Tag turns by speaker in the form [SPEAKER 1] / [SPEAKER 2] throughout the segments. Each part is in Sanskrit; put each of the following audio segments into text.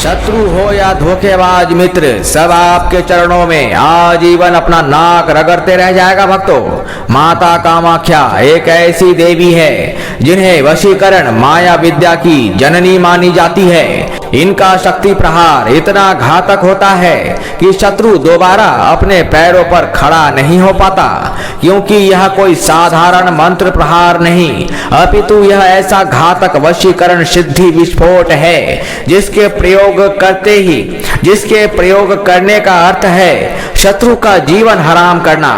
[SPEAKER 1] शत्रु हो या धोखेबाज मित्र, सब आपके चरणों में आजीवन अपना नाक रगड़ते रह जाएगा भक्तों। माता कामाख्या एक ऐसी देवी है जिन्हें वशीकरण माया विद्या की जननी मानी जाती है। इनका शक्ति प्रहार इतना घातक होता है कि शत्रु दोबारा अपने पैरों पर खड़ा नहीं हो पाता, क्योंकि यह कोई साधारण मंत्र प्रहार नहीं, अपितु यह ऐसा घातक वशीकरण सिद्धि विस्फोट है जिसके प्रयोग करने का अर्थ है शत्रु का जीवन हराम करना।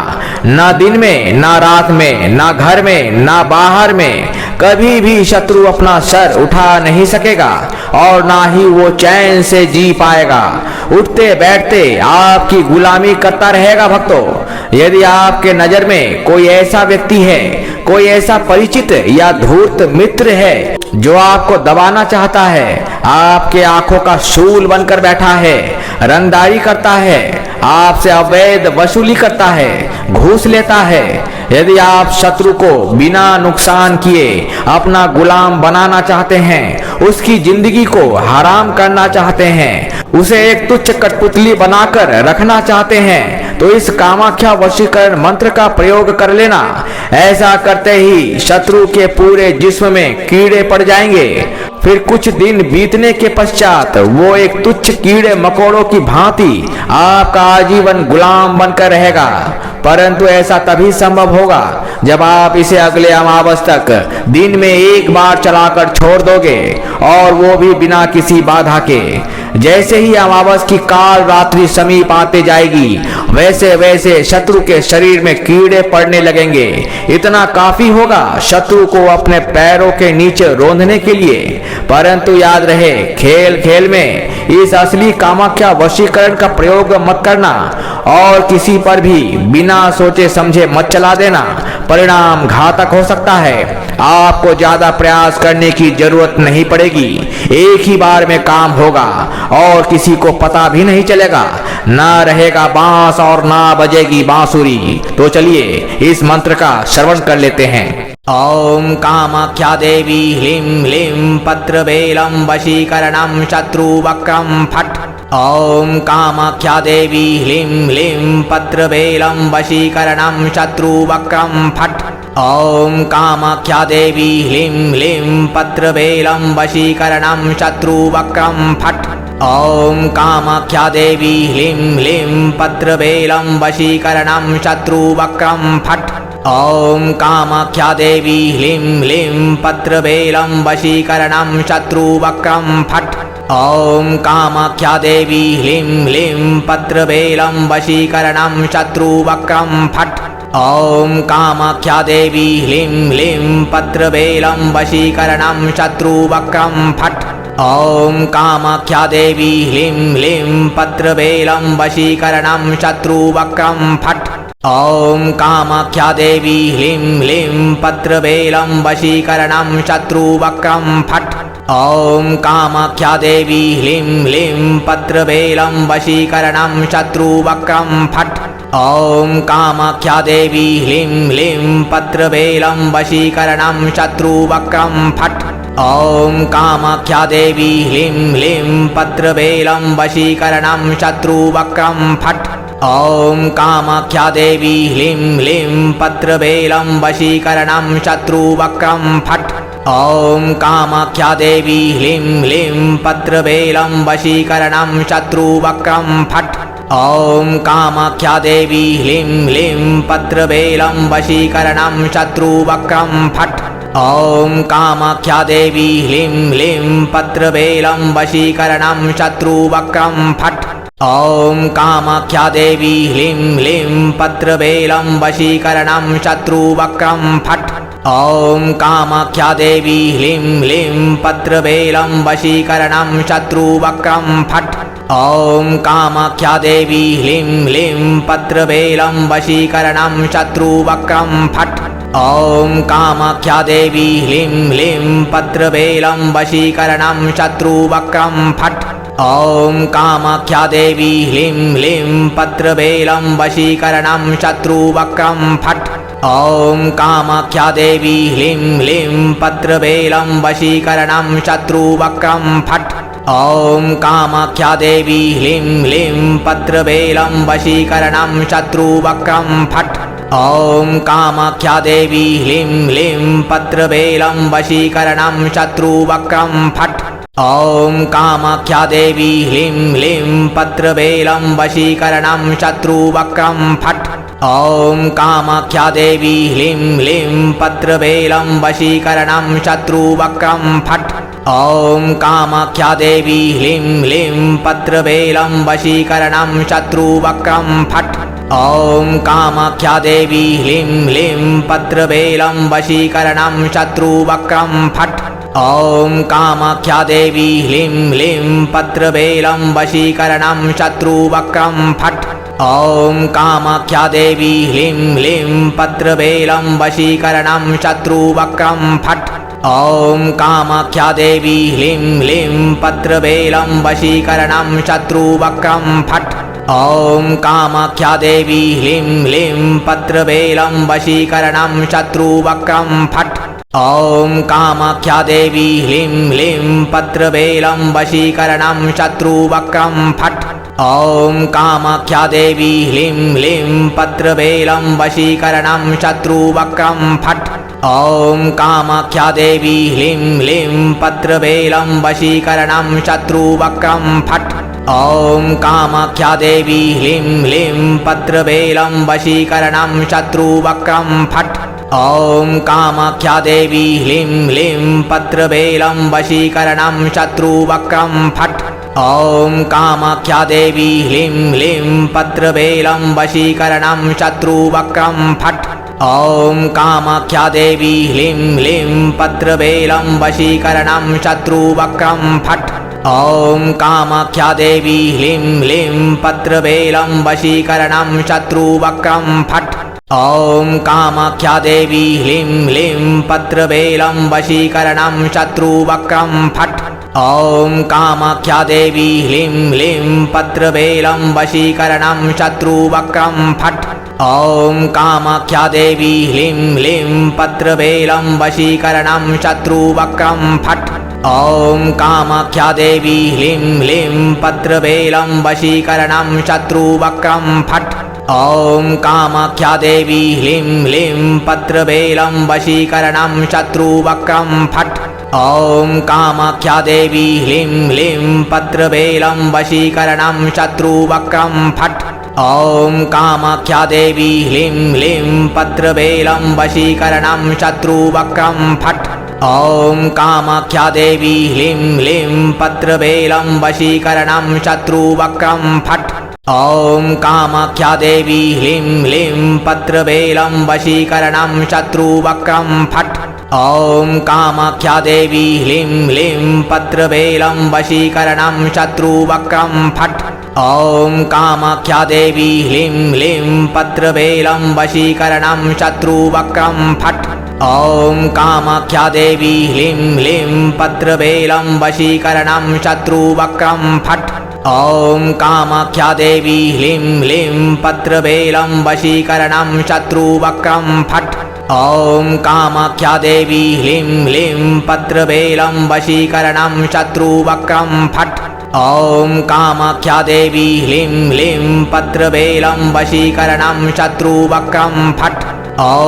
[SPEAKER 1] ना दिन में, ना रात में, ना घर में, ना बाहर में कभी भी शत्रु अपना सर उठा नहीं सकेगा और ना ही वो चैन से जी पाएगा। उठते बैठते आपकी गुलामी करता रहेगा भक्तों। यदि आपके नजर में कोई ऐसा व्यक्ति है, कोई ऐसा परिचित या धूर्त मित्र है जो आपको दबाना चाहता है, आपके आंखों का शूल बनकर बैठा है, रंगदारी करता है, आपसे अवैध वसूली करता है, घूस लेता है, यदि आप शत्रु को बिना नुकसान किए अपना गुलाम बनाना चाहते हैं, उसकी जिंदगी को हराम करना चाहते हैं, उसे एक तुच्छ कठपुतली बनाकर रखना चाहते हैं, तो इस कामाख्या वशीकरण मंत्र का प्रयोग कर लेना। ऐसा करते ही शत्रु के पूरे जिस्म में कीड़े पड़ जाएंगे। फिर कुछ दिन बीतने के पश्चात वो एक तुच्छ कीड़े मकोड़ों की भांति आपका आजीवन गुलाम बनकर रहेगा। परंतु ऐसा तभी संभव होगा जब आप इसे अगले अमावस तक दिन में एक बार चलाकर छोड़ दोगे, और वो भी बिना किसी बाधा के। जैसे ही अमावस की काल रात्रि समीप आते जाएगी, वैसे वैसे शत्रु के शरीर में कीड़े पड़ने लगेंगे। इतना काफी होगा शत्रु को अपने पैरों के नीचे रोंदने के लिए। परंतु याद रहे, खेल खेल में इस असली कामाख्या वशीकरण का प्रयोग मत करना और किसी पर भी बिना सोचे समझे मत चला देना, परिणाम घातक हो सकता है। आपको ज्यादा प्रयास करने की जरूरत नहीं पड़ेगी, एक ही बार में काम होगा और किसी को पता भी नहीं चलेगा। ना रहेगा बांस और ना बजेगी बांसुरी। तो चलिए इस मंत्र का श्रवण कर लेते हैं। ओम कामाख्या देवी ह्लीं ह्लीं पत्रबेलं वशीकरणं शत्रुवक्रं फट्। ओम कामाख्या देवी ह्लीं ह्लीं पत्रबेलं वशीकरणं शत्रुवक्रं फट्। ओम कामाख्या देवी ह्लीं ह्लीं पत्रबेलं वशीकरणं शत्रुवक्रं फट्। ओम कामाख्या देवी ह्लीं ह्लीं पत्रबेलं वशीकरणं शत्रुवक्रं फट्। ओम कामाख्या देवी ह्लीं ह्लीं पत्रबेलं वशीकरणं शत्रुवक्रं फट्। ओम कामाख्या देवी ह्लीं ह्लीं पत्रबेलं वशीकरणं शत्रुवक्रं फट्। ओम कामाख्या देवी ह्लीं ह्लीं पत्रबेलं वशीकरणं शत्रुवक्रं फट्। ओम कामाख्या देवी ह्लीं ह्लीं पत्रबेलं वशीकरणं शत्रुवक्रं फट्। ओम कामाख्या देवी ह्लीं ह्लीं पत्रबेलं वशीकरणं शत्रुवक्रं फट्। ओम कामाख्या देवी ह्लीं ह्लीं पत्रबेलं वशीकरणं शत्रुवक्रं फट्। ओम कामाख्या देवी ह्लीं ह्लीं पत्रबेलं वशीकरणं शत्रुवक्रं फट्। ओम कामाख्या देवी ह्लीं ह्लीं पत्रबेलं वशीकरणं शत्रुवक्रं फट्। ओम कामाख्या देवी ह्लीं ह्लीं पत्रबेलं वशीकरणं शत्रुवक्रं फट्। ओम कामाख्या देवी ह्लीं ह्लीं पत्रबेलं वशीकरणं शत्रुवक्रं फट्। ओम कामाख्या देवी ह्लीं ह्लीं पत्रबेलं वशीकरणं शत्रुवक्रं फट्। ओम कामाख्या देवी ह्लीं ह्लीं पत्रबेलं वशीकरणं शत्रुवक्रं फट्। ओम कामाख्या देवी ह्लीं ह्लीं पत्रबेलं वशीकरणं शत्रुवक्रं फट्। ओम कामाख्या देवी ह्लीं ह्लीं पत्रबेलं वशीकरणं शत्रुवक्रं फट्। ओम कामाख्या देवी ह्लीं ह्लीं पत्रबेलं वशीकरणं शत्रुवक्रं फट्। ओम कामाख्या देवी ह्लीं ह्लीं पत्रबेलं वशीकरणं शत्रुवक्रं फट्। ओम कामाख्या देवी ह्लीं ह्लीं पत्रबेलं वशीकरणं शत्रुवक्रं फट्। ओम कामाख्या देवी ह्लीं ह्लीं पत्रबेलं वशीकरणं शत्रुवक्रं फट्। ॐ कामाख्या देवी ह्लीं ह्लीं पत्रबेलं वशीकरणं शत्रुवक्रं फट्। ॐ कामाख्या देवी ह्लीं ह्लीं पत्रबेलं वशीकरणं शत्रुवक्रं फट्। ॐ कामाख्या देवी ह्लीं ह्लीं पत्रबेलं वशीकरणं शत्रुवक्रं फट्। ॐ कामाख्या देवी ह्लीं ह्लीं पत्रबेलं वशीकरणं शत्रुवक्रं फट्। ॐ कामाख्या देवी ह्लीं ह्लीं पत्रबेलं वशीकरणं शत्रुवक्रं फट्। ॐ कामाख्या देवी ह्लीं ह्लीं पत्रबेलं वशीकरणं शत्रुवक्रं फट्। ॐ कामाख्या देवी ह्लीं ह्लीं पत्रबेलं वशीकरणं शत्रुवक्रं फट्। ॐ कामाख्या देवी ह्लीं ह्लीं पत्रबेलं वशीकरणं शत्रुवक्रं फट्। ॐ कामाख्या देवी ह्लीं ह्लीं पत्रबेलं वशीकरणं शत्रुवक्रं फट्। ॐ कामाख्या देवी ह्लीं ह्लीं पत्रबेलं वशीकरणं शत्रुवक्रं फट्। ॐ कामाख्या देवी ह्लीं ह्लीं पत्रबेलं वशीकरणं शत्रुवक्रं फट्। ॐ कामाख्या देवी ह्लीं ह्लीं पत्रबेलं वशीकरणं शत्रुवक्रं फट्। ॐ कामाख्या देवी ह्लीं ह्लीं पत्रबेलं वशीकरणं शत्रुवक्रं फट्। ॐ कामाख्या देवी ह्लीं ह्लीं पत्रबेलं वशीकरणं शत्रुवक्रं फट्। ॐ कामाख्या देवी ह्लीं ह्लीं पत्रबेलं वशीकरणं शत्रुवक्रं फट्। ॐ कामाख्या देवी ह्लीं ह्लीं पत्रबेलं वशीकरणं शत्रुवक्रं फट्। ॐ कामाख्या देवी ह्लीं ह्लीं पत्रबेलं वशीकरणं शत्रुवक्रं फट्। ॐ कामाख्या देवी ह्लीं ह्लीं पत्रबेलं वशीकरणं शत्रुवक्रं फट्। ॐ कामाख्या देवी ह्लीं ह्लीं पत्रबेलं वशीकरणं शत्रुवक्रं फट्। ॐ कामाख्या देवी ह्लीं ह्लीं पत्रबेलं वशीकरणं शत्रुवक्रं फट्। ॐ कामाख्या देवी ह्लीं ह्लीं पत्रबेलं वशीकरणं शत्रुवक्रं फट्। ॐ कामाख्या देवी ह्लीं ह्लीं पत्रबेलं वशीकरणं शत्रुवक्रं फट्। ॐ कामाख्या देवी ह्लीं ह्लीं पत्रबेलं वशीकरणं शत्रुवक्रं फट्। ॐ कामाख्या देवी ह्लीं ह्लीं पत्रबेलं वशीकरणं शत्रुवक्रं फट्। ॐ कामाख्या देवी ह्लीं ह्लीं पत्रबेलं वशीकरणं शत्रुवक्रं फट्। ॐ कामाख्या देवी ह्लीं ह्लीं पत्रबेलं वशीकरणं शत्रुवक्रं फट्। ॐ कामाख्या देवी ह्लीं ह्लीं पत्रबेलं वशीकरणं शत्रुवक्रं फट्। ॐ कामाख्या देवी ह्लीं ह्लीं पत्रबेलं वशीकरणं शत्रुवक्रं फट्। ॐ कामाख्या देवी ह्लीं ह्लीं पत्रबेलं वशीकरणं शत्रुवक्रं फट्। ॐ कामाख्या देवी ह्लीं ह्लीं पत्रबेलं वशीकरणं शत्रुवक्रं फट्। ॐ कामाख्या देवी ह्लीं ह्लीं पत्रबेलं वशीकरणं शत्रुवक्रं फट्। ॐ कामाख्या देवी ह्लीं ह्लीं पत्रबेलं वशीकरणं शत्रुवक्रं फट्। ॐ कामाख्या देवी ह्लीं ह्लीं पत्रबेलं वशीकरणं शत्रुवक्रं फट्।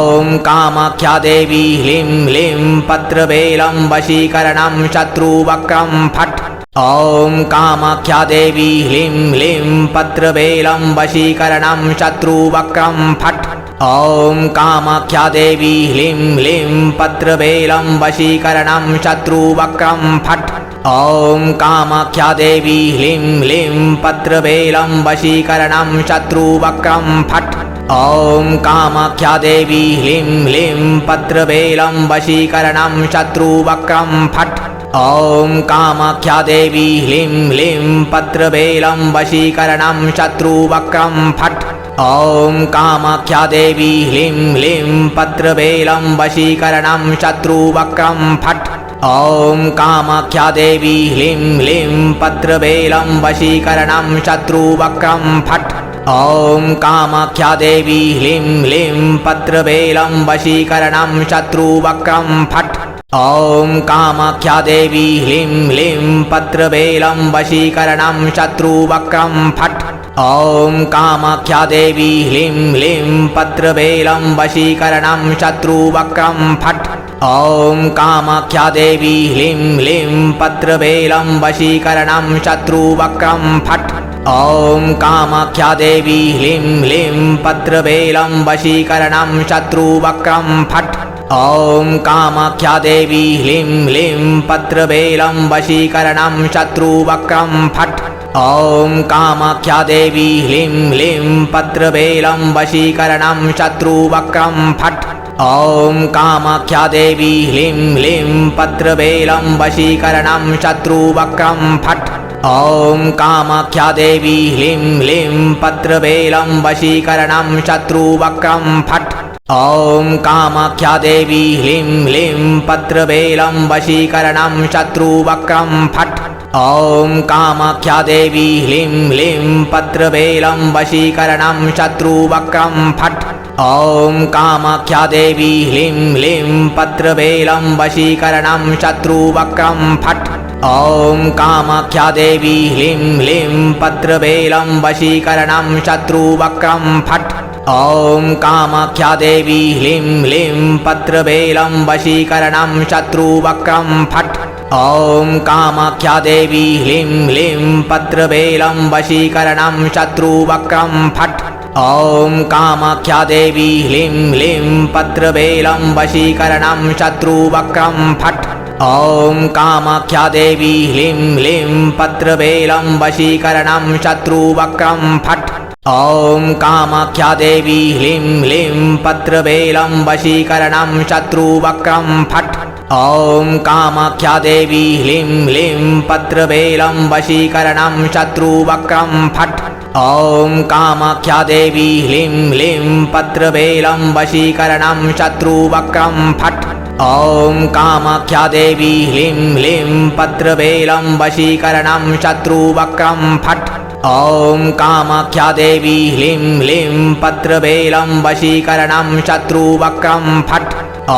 [SPEAKER 1] ॐ कामाख्या देवी ह्लीं ह्लीं पत्रबेलं वशीकरणं शत्रुवक्रं फट्। ॐ कामाख्या देवी ह्लीं ह्लीं पत्रबेलं वशीकरणं शत्रुवक्रं फट्। ॐ कामाख्या देवी ह्लीं ह्लीं पत्रबेलं वशीकरणं शत्रुवक्रं फट्। ॐ कामाख्या देवी ह्लीं ह्लीं पत्रबेलं वशीकरणं शत्रुवक्रं फट्। ॐ कामाख्या देवी ह्लीं ह्लीं पत्रबेलं वशीकरणं शत्रुवक्रं फट्। ॐ कामाख्या देवी ह्लीं ह्लीं पत्रबेलं वशीकरणं शत्रुवक्रं फट्। ॐ कामाख्या देवी ह्लीं ह्लीं पत्रबेलं वशीकरणं शत्रुवक्रं फट्। ॐ कामाख्या देवी ह्लीं ह्लीं पत्रबेलं वशीकरणं शत्रुवक्रं फट्। ॐ कामाख्या देवी ह्लीं ह्लीं पत्रबेलं वशीकरणं शत्रुवक्रं फट्। ॐ कामाख्या देवी ह्लीं ह्लीं पत्रबेलं वशीकरणं शत्रुवक्रं फट्। ॐ कामाख्या देवी ह्लीं ह्लीं पत्रबेलं वशीकरणं शत्रुवक्रं फट्। ॐ कामाख्या देवी ह्लीं ह्लीं पत्रबेलं वशीकरणं शत्रुवक्रं फट्। ॐ कामाख्या देवी ह्लीं ह्लीं पत्रबेलं वशीकरणं शत्रुवक्रं फट्। ॐ कामाख्या देवी ह्लीं ह्लीं पत्रबेलं वशीकरणं शत्रुवक्रं फट्। ॐ कामाख्या देवी ह्लीं ह्लीं पत्रबेलं वशीकरणं शत्रुवक्रं फट्। ॐ कामाख्या देवी ह्लीं ह्लीं पत्रबेलं वशीकरणं शत्रुवक्रं फट्। ॐ कामाख्या देवी ह्लीं ह्लीं पत्रबेलं वशीकरणं शत्रुवक्रं फट्। ॐ कामाख्या देवी ह्लीं ह्लीं पत्रबेलं वशीकरणं शत्रुवक्रं फट्। ॐ कामाख्या देवी ह्लीं ह्लीं पत्रबेलं वशीकरणं शत्रुवक्रं फट्। ॐ कामाख्या देवी ह्लीं ह्लीं पत्रबेलं वशीकरणं शत्रुवक्रं फट्। ॐ कामाख्या देवी ह्लीं ह्लीं पत्रबेलं वशीकरणं शत्रुवक्रं फट्। ॐ कामाख्या देवी ह्लीं ह्लीं पत्रबेलं वशीकरणं शत्रुवक्रं फट्। ॐ कामाख्या देवी ह्लीं ह्लीं पत्रबेलं वशीकरणं शत्रुवक्रं फट्। ॐ कामाख्या देवी ह्लीं ह्लीं पत्रबेलं वशीकरणं शत्रुवक्रं फट्। ॐ कामाख्या देवी ह्लीं ह्लीं पत्रबेलं वशीकरणं शत्रुवक्रं फट्। ॐ कामाख्या देवी ह्लीं ह्लीं पत्रबेलं वशीकरणं शत्रुवक्रं फट्। ॐ कामाख्या देवी ह्लीं ह्लीं पत्रबेलं वशीकरणं शत्रुवक्रं फट्। ॐ कामाख्या देवी ह्लीं ह्लीं पत्रबेलं वशीकरणं शत्रुवक्रं फट्। ॐ कामाख्या देवी ह्लीं ह्लीं पत्रबेलं वशीकरणं शत्रुवक्रं फट्। ॐ कामाख्या देवी ह्लीं ह्लीं पत्रबेलं वशीकरणं शत्रुवक्रं फट्।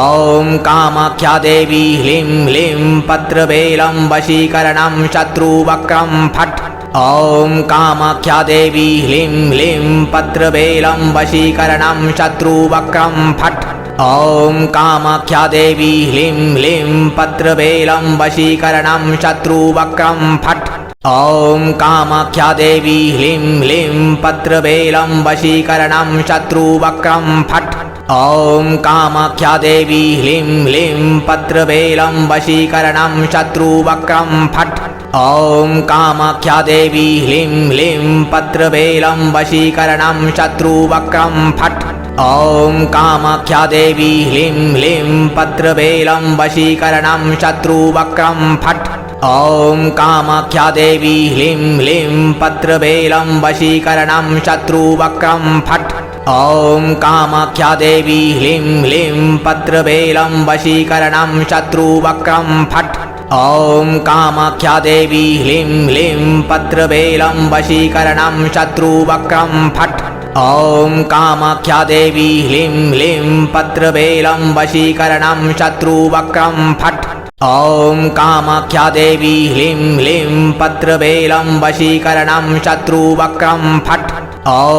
[SPEAKER 1] ॐ कामाख्या देवी ह्लीं ह्लीं पत्रबेलं वशीकरणं शत्रुवक्रं फट्। ॐ कामाख्या देवी ह्लीं ह्लीं पत्रबेलं वशीकरणं शत्रुवक्रं फट्। ॐ कामाख्या देवी ह्लीं ह्लीं पत्रबेलं वशीकरणं शत्रुवक्रं फट्। ॐ कामाख्या देवी ह्लीं ह्लीं पत्रबेलं वशीकरणं शत्रुवक्रं फट्। ॐ कामाख्या देवी ह्लीं ह्लीं पत्रबेलं वशीकरणं शत्रुवक्रं फट्। ॐ कामाख्या देवी ह्लीं ह्लीं पत्रबेलं वशीकरणं शत्रुवक्रं फट्। ॐ कामाख्या देवी ह्लीं ह्लीं पत्रबेलं वशीकरणं शत्रुवक्रं फट्। ॐ कामाख्या देवी ह्लीं ह्लीं पत्रबेलं वशीकरणं शत्रुवक्रं फट्। ॐ कामाख्या देवी ह्लीं ह्लीं पत्रबेलं वशीकरणं शत्रुवक्रं फट्। ॐ कामाख्या देवी ह्लीं ह्लीं पत्रबेलं वशीकरणं शत्रुवक्रं फट्। ॐ कामाख्या देवी ह्लीं ह्लीं पत्रबेलं वशीकरणं शत्रुवक्रं फट्। ॐ कामाख्या देवी ह्लीं ह्लीं पत्रबेलं वशीकरणं शत्रुवक्रं फट्।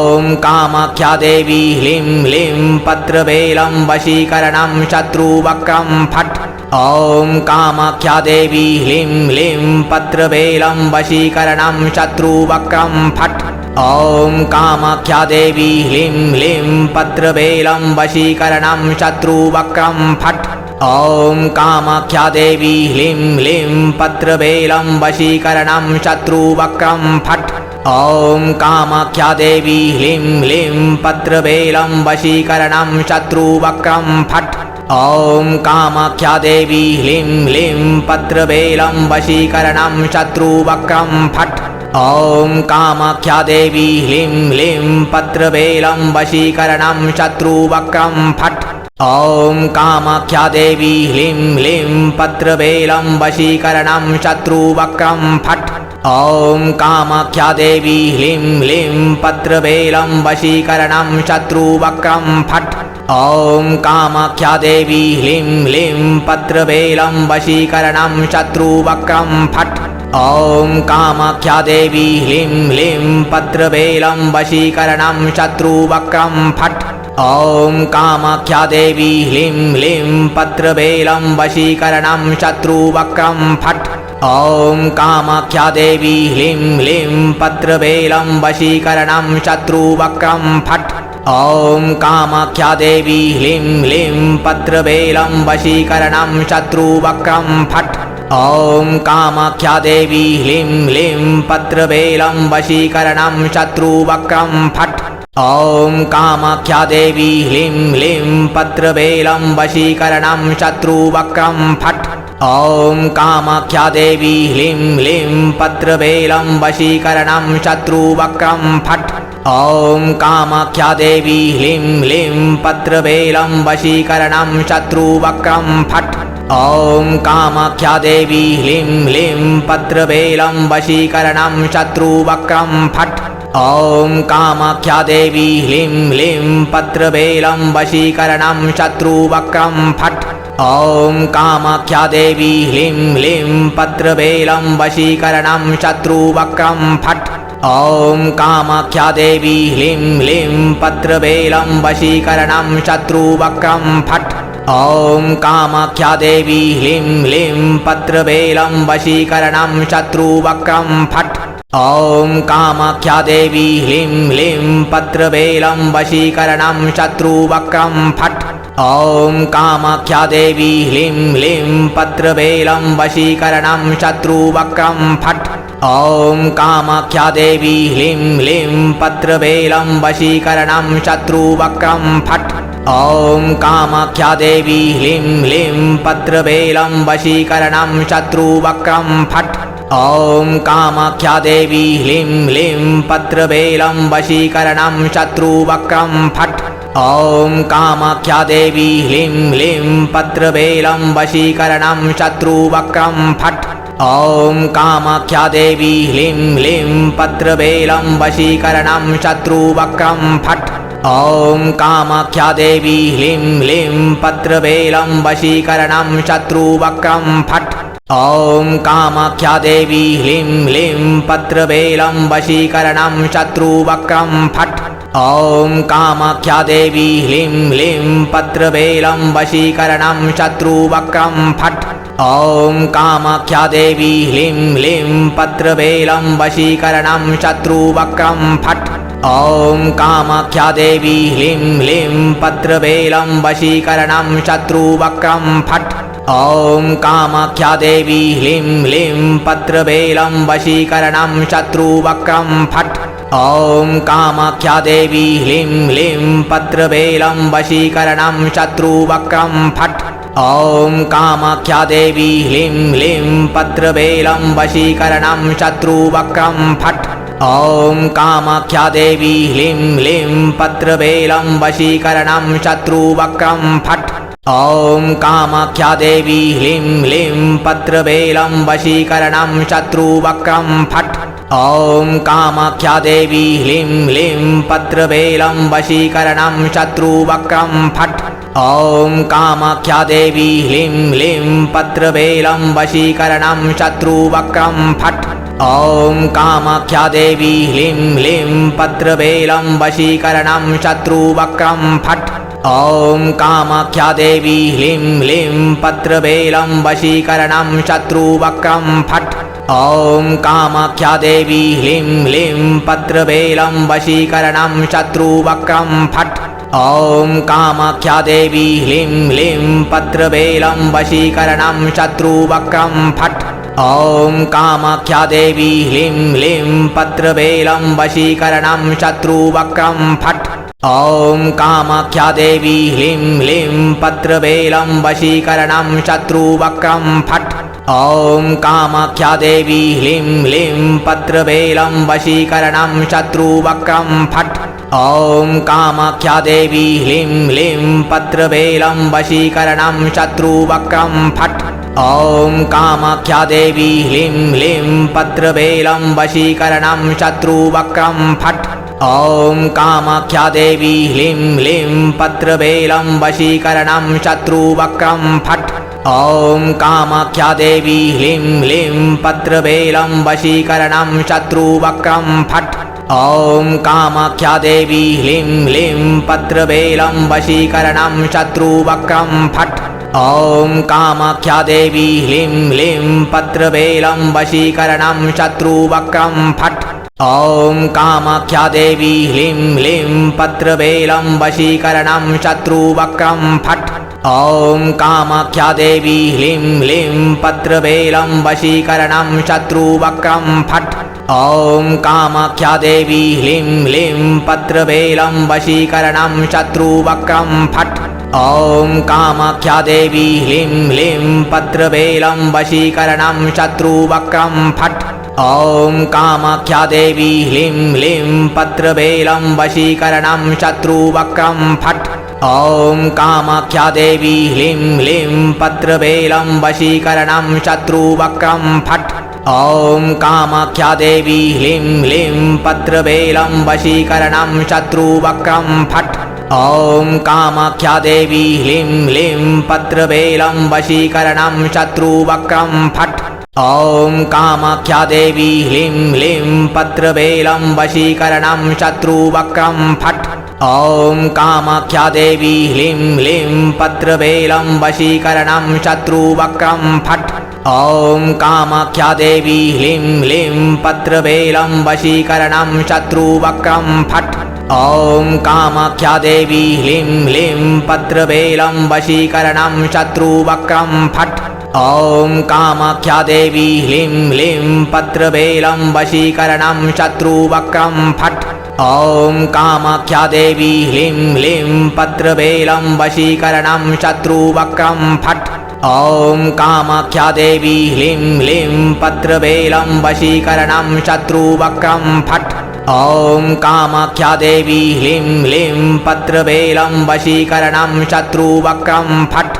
[SPEAKER 1] ॐ कामाख्या देवी ह्लीं ह्लीं पत्रबेलं वशीकरणं शत्रुवक्रं फट्। ॐ कामाख्या देवी ह्लीं ह्लीं पत्रबेलं वशीकरणं शत्रुवक्रं फट्। ॐ कामाख्या देवी ह्लीं ह्लीं पत्रबेलं वशीकरणं शत्रुवक्रं फट्। ॐ कामाख्या देवी ह्लीं ह्लीं पत्रबेलं वशीकरणं शत्रुवक्रं फट्। ॐ कामाख्या देवी ह्लीं ह्लीं पत्रबेलं वशीकरणं शत्रुवक्रं फट्। ॐ कामाख्या देवी ह्लीं ह्लीं पत्रबेलं वशीकरणं शत्रुवक्रं फट्। ॐ कामाख्या देवी ह्लीं ह्लीं पत्रबेलं वशीकरणं शत्रुवक्रं फट्। ॐ कामाख्या देवी ह्लीं ह्लीं पत्रबेलं वशीकरणं शत्रुवक्रं फट्। ॐ कामाख्या देवी ह्लीं ह्लीं पत्रबेलं वशीकरणं शत्रुवक्रं फट्। ॐ कामाख्या देवी ह्लीं ह्लीं पत्रबेलं वशीकरणं शत्रुवक्रं फट्। ॐ कामाख्या देवी ह्लीं ह्लीं पत्रबेलं वशीकरणं शत्रुवक्रं फट्। ॐ कामाख्या देवी ह्लीं ह्लीं पत्रबेलं वशीकरणं शत्रुवक्रं फट्। ॐ कामाख्या देवी ह्लीं ह्लीं पत्रबेलं वशीकरणं शत्रुवक्रं फट्। ॐ कामाख्या देवी ह्लीं ह्लीं पत्रबेलं वशीकरणं शत्रुवक्रं फट्। ॐ कामाख्या देवी ह्लीं ह्लीं पत्रबेलं वशीकरणं शत्रुवक्रं फट्। ॐ कामाख्या देवी ह्लीं ह्लीं पत्रबेलं वशीकरणं शत्रुवक्रं फट्। ॐ कामाख्या देवी ह्लीं ह्लीं पत्रबेलं वशीकरणं शत्रुवक्रं फट्। ॐ कामाख्या देवी ह्लीं ह्लीं पत्रबेलं वशीकरणं शत्रुवक्रं फट्। ॐ कामाख्या देवी ह्लीं ह्लीं पत्रबेलं वशीकरणं शत्रुवक्रं फट्। ॐ कामाख्या देवी ह्लीं ह्लीं पत्रबेलं वशीकरणं शत्रुवक्रं फट्। ॐ कामाख्या देवी ह्लीं ह्लीं पत्रबेलं वशीकरणं शत्रुवक्रं फट्। ॐ कामाख्या देवी ह्लीं ह्लीं पत्रबेलं वशीकरणं शत्रुवक्रं फट्। ॐ कामाख्या देवी ह्लीं ह्लीं पत्रबेलं वशीकरणं शत्रुवक्रं फट्। ॐ कामाख्या देवी ह्लीं ह्लीं पत्रबेलं वशीकरणं शत्रुवक्रं फट्। ॐ कामाख्या देवी ह्लीं ह्लीं पत्रबेलं वशीकरणं शत्रुवक्रं फट्। ॐ कामाख्या देवी ह्लीं ह्लीं पत्रबेलं वशीकरणं शत्रुवक्रं फट्। ॐ कामाख्या देवी ह्लीं ह्लीं पत्रबेलं वशीकरणं शत्रुवक्रं फट्। ॐ कामाख्या देवी ह्लीं ह्लीं पत्रबेलं वशीकरणं शत्रुवक्रं फट्। ॐ कामाख्या देवी ह्लीं ह्लीं पत्रबेलं वशीकरणं शत्रुवक्रं फट्। ॐ कामाख्या देवी ह्लीं ह्लीं पत्रबेलं वशीकरणं शत्रुवक्रं फट्। ॐ कामाख्या देवी ह्लीं ह्लीं पत्रबेलं वशीकरणं शत्रुवक्रं फट्। ॐ कामाख्या देवी ह्लीं ह्लीं पत्रबेलं वशीकरणं शत्रुवक्रं फट्। ॐ कामाख्या देवी ह्लीं ह्लीं पत्रबेलं वशीकरणं शत्रुवक्रं फट्। ॐ कामाख्या देवी ह्लीं ह्लीं पत्रबेलं वशीकरणं शत्रुवक्रं फट्। ॐ कामाख्या देवी ह्लीं ह्लीं पत्रबेलं वशीकरणं शत्रुवक्रं फट्। ॐ कामाख्या देवी ह्लीं ह्लीं पत्रबेलं वशीकरणं शत्रुवक्रं फट्। ॐ कामाख्या देवी ह्लीं ह्लीं पत्रबेलं वशीकरणं शत्रुवक्रं फट्। ॐ कामाख्या देवी ह्लीं ह्लीं पत्रबेलं वशीकरणं शत्रुवक्रं फट्। ॐ कामाख्या देवी ह्लीं ह्लीं पत्रबेलं वशीकरणं शत्रुवक्रं फट्। ॐ कामाख्या देवी ह्लीं ह्लीं पत्रबेलं वशीकरणं शत्रुवक्रं फट्। ॐ कामाख्या देवी ह्लीं ह्लीं पत्रबेलं वशीकरणं शत्रुवक्रं फट्। ॐ कामाख्या देवी ह्लीं ह्लीं पत्रबेलं वशीकरणं शत्रुवक्रं फट्। ॐ कामाख्या देवी ह्लीं ह्लीं पत्रबेलं वशीकरणं शत्रुवक्रं फट्। ॐ कामाख्या देवी ह्लीं ह्लीं पत्रबेलं वशीकरणं शत्रुवक्रं फट्। ॐ कामाख्या देवी ह्लीं ह्लीं पत्रबेलं वशीकरणं शत्रुवक्रं फट्। ॐ कामाख्या देवी ह्लीं ह्लीं पत्रबेलं वशीकरणं शत्रुवक्रं फट्। ॐ कामाख्या देवी ह्लीं ह्लीं पत्रबेलं वशीकरणं शत्रुवक्रं फट्। ॐ कामाख्या देवी ह्लीं ह्लीं पत्रबेलं वशीकरणं शत्रुवक्रं फट्। ॐ कामाख्या देवी ह्लीं ह्लीं पत्रबेलं वशीकरणं शत्रुवक्रं फट्। ॐ कामाख्या देवी ह्लीं ह्लीं पत्रबेलं वशीकरणं शत्रुवक्रं फट्। ॐ कामाख्या देवी ह्लीं ह्लीं पत्रबेलं वशीकरणं शत्रुवक्रं फट्। ॐ कामाख्या देवी ह्लीं ह्लीं पत्रबेलं वशीकरणं शत्रुवक्रं फट्। ॐ कामाख्या देवी ह्लीं ह्लीं पत्रबेलं वशीकरणं शत्रुवक्रं फट्। ॐ कामाख्या देवी ह्लीं ह्लीं पत्रबेलं वशीकरणं शत्रुवक्रं फट्। ॐ कामाख्या देवी ह्लीं ह्लीं पत्रबेलं वशीकरणं शत्रुवक्रं फट्। ॐ कामाख्या देवी ह्लीं ह्लीं पत्रबेलं वशीकरणं शत्रुवक्रं फट्। ॐ कामाख्या देवी ह्लीं ह्लीं पत्रबेलं वशीकरणं शत्रुवक्रं फट्। ॐ कामाख्या देवी ह्लीं ह्लीं पत्रबेलं वशीकरणं शत्रुवक्रं फट्। ॐ कामाख्या देवी ह्लीं ह्लीं पत्रबेलं वशीकरणं शत्रुवक्रं फट्। ॐ कामाख्या देवी ह्लीं ह्लीं पत्रबेलं वशीकरणं शत्रुवक्रं फट्। ॐ कामाख्या देवी ह्लीं ह्लीं पत्रबेलं वशीकरणं शत्रुवक्रं फट्। ॐ कामाख्या देवी ह्लीं ह्लीं पत्रबेलं वशीकरणं शत्रुवक्रं फट्। ॐ कामाख्या देवी ह्लीं ह्लीं पत्रबेलं वशीकरणं शत्रुवक्रं फट्। ॐ कामाख्या देवी ह्लीं ह्लीं पत्रबेलं वशीकरणं शत्रुवक्रं फट्। ॐ कामाख्या देवी ह्लीं ह्लीं पत्रबेलं वशीकरणं शत्रुवक्रं फट्। ॐ कामाख्या देवी ह्लीं ह्लीं पत्रबेलं वशीकरणं शत्रुवक्रं फट्। ॐ कामाख्या देवी ह्लीं ह्लीं पत्रबेलं वशीकरणं शत्रुवक्रं फट्। ॐ कामाख्या देवी ह्लीं ह्लीं पत्रबेलं वशीकरणं शत्रुवक्रं फट्। ॐ कामाख्या देवी ह्लीं ह्लीं पत्रबेलं वशीकरणं शत्रुवक्रं फट्। ॐ कामाख्या देवी ह्लीं ह्लीं पत्रबेलं वशीकरणं शत्रुवक्रं फट्। ॐ कामाख्या देवी ह्लीं ह्लीं पत्रबेलं वशीकरणं शत्रुवक्रं फट्।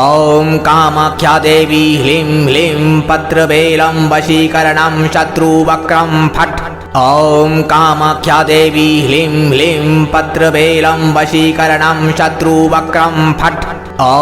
[SPEAKER 1] ॐ कामाख्या देवी ह्लीं ह्लीं पत्रबेलं वशीकरणं शत्रुवक्रं फट्। ॐ कामाख्या देवी ह्लीं ह्लीं पत्रबेलं वशीकरणं शत्रुवक्रं फट्।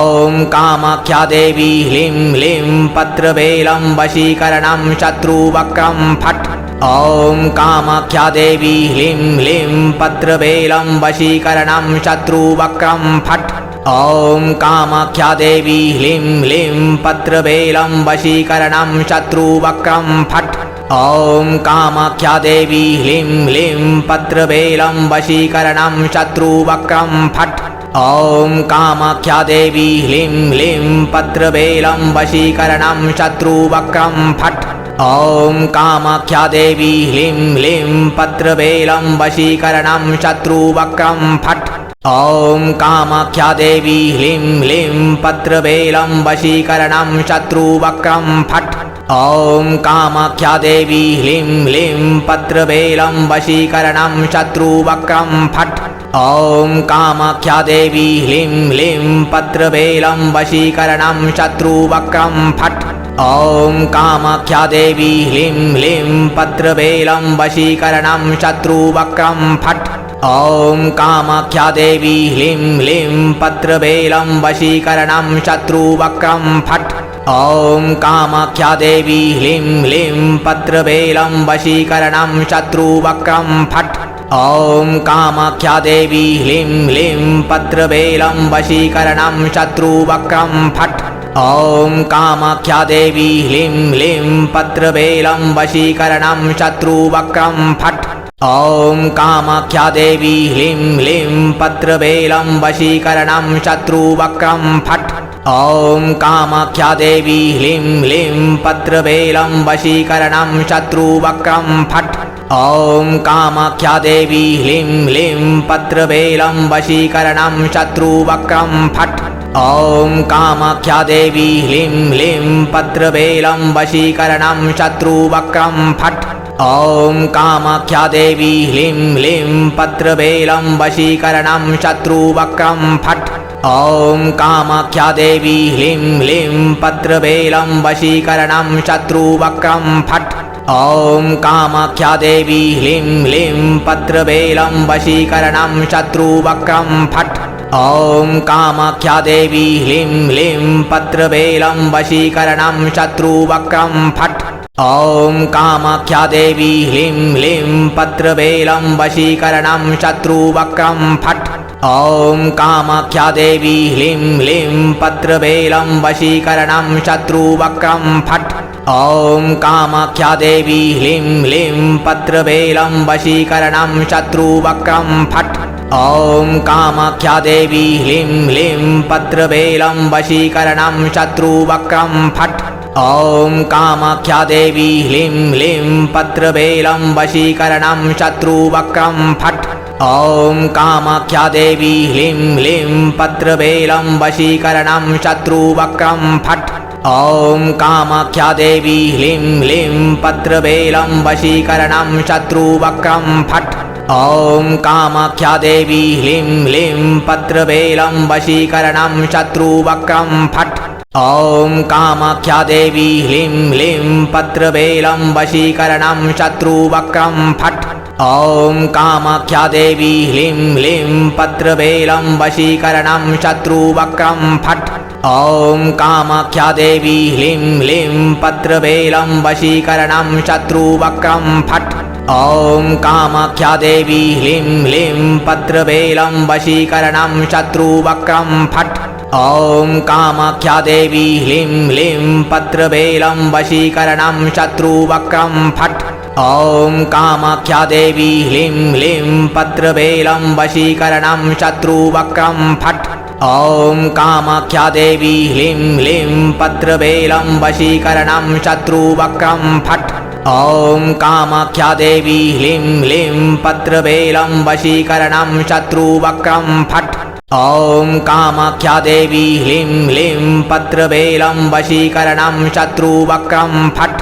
[SPEAKER 1] ॐ कामाख्या देवी ह्लीं ह्लीं पत्रबेलं वशीकरणं शत्रुवक्रं फट्। ॐ कामाख्या देवी ह्लीं ह्लीं पत्रबेलं वशीकरणं शत्रुवक्रं फट्। ॐ कामाख्या देवी ह्लीं ह्लीं पत्रबेलं वशीकरणं शत्रुवक्रं फट्। ॐ कामाख्या देवी ह्लीं ह्लीं पत्रबेलं वशीकरणं शत्रुवक्रं फट्। ॐ कामाख्या देवी ह्लीं ह्लीं पत्रबेलं वशीकरणं शत्रुवक्रं फट्। ॐ कामाख्या देवी ह्लीं ह्लीं पत्रबेलं वशीकरणं शत्रुवक्रं फट्। ॐ कामाख्या देवी ह्लीं ह्लीं पत्रबेलं वशीकरणं शत्रुवक्रं फट्। ॐ कामाख्या देवी ह्लीं ह्लीं पत्रबेलं वशीकरणं शत्रुवक्रं फट्। ॐ कामाख्या देवी ह्लीं ह्लीं पत्रबेलं वशीकरणं शत्रुवक्रं फट्। ॐ कामाख्या देवी ह्लीं ह्लीं पत्रबेलं वशीकरणं शत्रुवक्रं फट्। ॐ कामाख्या देवी ह्लीं ह्लीं पत्रबेलं वशीकरणं शत्रुवक्रं फट्। ॐ कामाख्या देवी ह्लीं ह्लीं पत्रबेलं वशीकरणं शत्रुवक्रं फट्। ॐ कामाख्या देवी ह्लीं ह्लीं पत्रबेलं वशीकरणं शत्रुवक्रं फट्। ॐ कामाख्या देवी ह्लीं ह्लीं पत्रबेलं वशीकरणं शत्रुवक्रं फट्। ॐ कामाख्या देवी ह्लीं ह्लीं पत्रबेलं वशीकरणं शत्रुवक्रं फट्। ॐ कामाख्या देवी ह्लीं ह्लीं पत्रबेलं वशीकरणं शत्रुवक्रं फट्। ॐ कामाख्या देवी ह्लीं ह्लीं पत्रबेलं वशीकरणं शत्रुवक्रं फट्। ॐ कामाख्या देवी ह्लीं ह्लीं पत्रबेलं वशीकरणं शत्रुवक्रं फट्। ॐ कामाख्या देवी ह्लीं ह्लीं पत्रबेलं वशीकरणं शत्रुवक्रं फट्। ॐ कामाख्या देवी ह्लीं ह्लीं पत्रबेलं वशीकरणं शत्रुवक्रं फट्। ॐ कामाख्या देवी ह्लीं ह्लीं पत्रबेलं वशीकरणं शत्रुवक्रं फट्। ॐ कामाख्या देवी ह्लीं ह्लीं पत्रबेलं वशीकरणं शत्रुवक्रं फट्। ॐ कामाख्या देवी ह्लीं ह्लीं पत्रबेलं वशीकरणं शत्रुवक्रं फट्। ॐ कामाख्या देवी ह्लीं ह्लीं पत्रबेलं वशीकरणं शत्रुवक्रं फट्। ॐ कामाख्या देवी ह्लीं ह्लीं पत्रबेलं वशीकरणं शत्रुवक्रं फट्। ॐ कामाख्या देवी ह्लीं ह्लीं पत्रबेलं वशीकरणं शत्रुवक्रं फट्। ॐ कामाख्या देवी ह्लीं ह्लीं पत्रबेलं वशीकरणं शत्रुवक्रं फट्। ॐ कामाख्या देवी ह्लीं ह्लीं पत्रबेलं वशीकरणं शत्रुवक्रं फट्। ॐ कामाख्या देवी ह्लीं ह्लीं पत्रबेलं वशीकरणं शत्रुवक्रं फट्। ॐ कामाख्या देवी ह्लीं ह्लीं पत्रबेलं वशीकरणं शत्रुवक्रं फट्। ॐ कामाख्या देवी ह्लीं ह्लीं पत्रबेलं वशीकरणं शत्रुवक्रं फट्। ॐ कामाख्या देवी ह्लीं ह्लीं पत्रबेलं वशीकरणं शत्रुवक्रं फट्। ॐ कामाख्या देवी ह्लीं ह्लीं पत्रबेलं वशीकरणं शत्रुवक्रं फट्। ॐ कामाख्या देवी ह्लीं ह्लीं पत्रबेलं वशीकरणं शत्रुवक्रं फट्। ॐ कामाख्या देवी ह्लीं ह्लीं पत्रबेलं वशीकरणं शत्रुवक्रं फट्। ॐ कामाख्या देवी ह्लीं ह्लीं पत्रबेलं वशीकरणं शत्रुवक्रं फट्। ॐ कामाख्या देवी ह्लीं ह्लीं पत्रबेलं वशीकरणं शत्रुवक्रं फट्। ॐ कामाख्या देवी ह्लीं ह्लीं पत्रबेलं वशीकरणं शत्रुवक्रं फट्। ॐ कामाख्या देवी ह्लीं ह्लीं पत्रबेलं वशीकरणं शत्रुवक्रं फट्।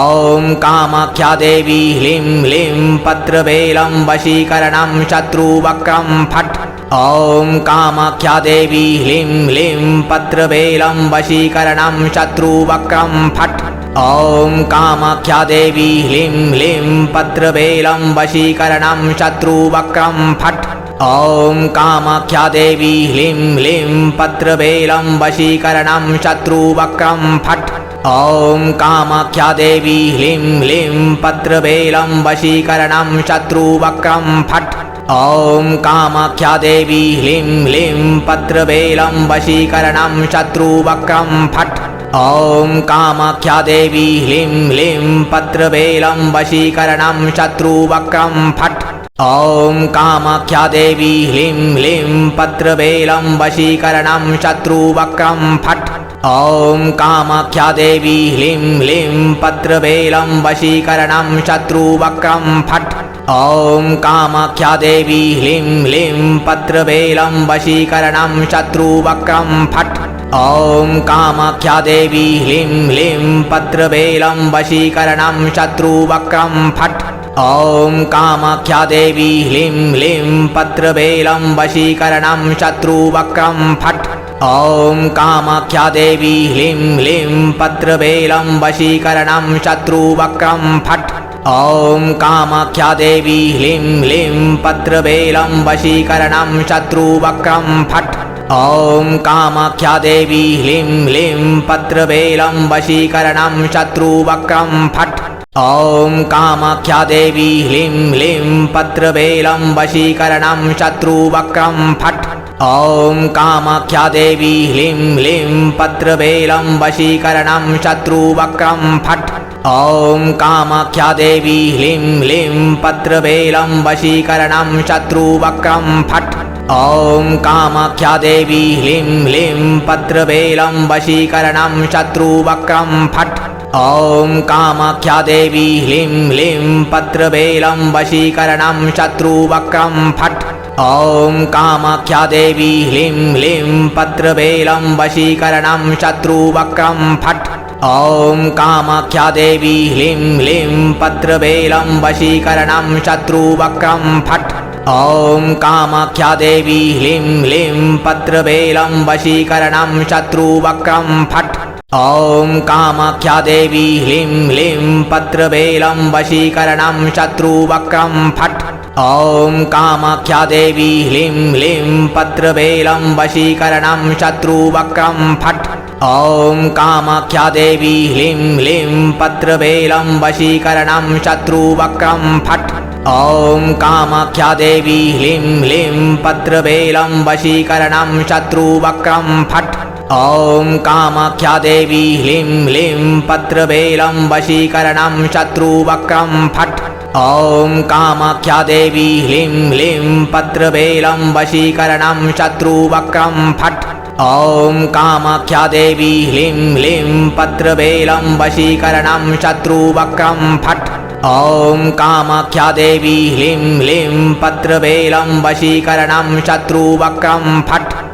[SPEAKER 1] ॐ कामाख्या देवी ह्लीं ह्लीं पत्रबेलं वशीकरणं शत्रुवक्रं फट्। ॐ कामाख्या देवी ह्लीं ह्लीं पत्रबेलं वशीकरणं शत्रुवक्रं फट्। ॐ कामाख्या देवी ह्लीं ह्लीं पत्रबेलं वशीकरणं शत्रुवक्रं फट्। ॐ कामाख्या देवी ह्लीं ह्लीं पत्रबेलं वशीकरणं शत्रुवक्रं फट्। ॐ कामाख्या देवी ह्लीं ह्लीं पत्रबेलं वशीकरणं शत्रुवक्रं फट्। ॐ कामाख्या देवी ह्लीं ह्लीं पत्रबेलं वशीकरणं शत्रुवक्रं फट्। ॐ कामाख्या देवी ह्लीं ह्लीं पत्रबेलं वशीकरणं शत्रुवक्रं फट्। ॐ कामाख्या देवी ह्लीं ह्लीं पत्रबेलं वशीकरणं शत्रुवक्रं फट्। ॐ कामाख्या देवी ह्लीं ह्लीं पत्रबेलं वशीकरणं शत्रुवक्रं फट्। ॐ कामाख्या देवी ह्लीं ह्लीं पत्रबेलं वशीकरणं शत्रुवक्रं फट्। ॐ कामाख्या देवी ह्लीं ह्लीं पत्रबेलं वशीकरणं शत्रुवक्रं फट्। ॐ कामाख्या देवी ह्लीं ह्लीं पत्रबेलं वशीकरणं शत्रुवक्रं फट्। ॐ कामाख्या देवी ह्लीं ह्लीं पत्रबेलं वशीकरणं शत्रुवक्रं फट्। ॐ कामाख्या देवी ह्लीं ह्लीं पत्रबेलं वशीकरणं शत्रुवक्रं फट्। ॐ कामाख्या देवी ह्लीं ह्लीं पत्रबेलं वशीकरणं शत्रुवक्रं फट्। ॐ कामाख्या देवी ह्लीं ह्लीं पत्रबेलं वशीकरणं शत्रुवक्रं फट्। ॐ कामाख्या देवी ह्लीं ह्लीं पत्रबेलं वशीकरणं शत्रुवक्रं फट्। ॐ कामाख्या देवी ह्लीं ह्लीं पत्रबेलं वशीकरणं शत्रुवक्रं फट्। ॐ कामाख्या देवी ह्लीं ह्लीं पत्रबेलं वशीकरणं शत्रुवक्रं फट्। ॐ कामाख्या देवी ह्लीं ह्लीं पत्रबेलं वशीकरणं शत्रुवक्रं फट्। ॐ कामाख्या देवी ह्लीं ह्लीं पत्रबेलं वशीकरणं शत्रुवक्रं फट्। ॐ कामाख्या देवी ह्लीं ह्लीं पत्रबेलं वशीकरणं शत्रुवक्रं फट्। ॐ कामाख्या देवी ह्लीं ह्लीं पत्रबेलं वशीकरणं शत्रुवक्रं फट्। ॐ कामाख्या देवी ह्लीं ह्लीं पत्रबेलं वशीकरणं शत्रुवक्रं फट्। ॐ कामाख्या देवी ह्लीं ह्लीं पत्रबेलं वशीकरणं शत्रुवक्रं फट्। ॐ कामाख्या देवी ह्लीं ह्लीं पत्रबेलं वशीकरणं शत्रुवक्रं फट्। ॐ कामाख्या देवी ह्लीं ह्लीं पत्रबेलं वशीकरणं शत्रुवक्रं फट्। ॐ कामाख्या देवी ह्लीं ह्लीं पत्रबेलं वशीकरणं शत्रुवक्रं फट्। ॐ कामाख्या देवी ह्लीं ह्लीं पत्रबेलं वशीकरणं शत्रुवक्रं फट्। ॐ कामाख्या देवी ह्लीं ह्लीं पत्रबेलं वशीकरणं शत्रुवक्रं फट्। ॐ कामाख्या देवी ह्लीं ह्लीं पत्रबेलं वशीकरणं शत्रुवक्रं फट्।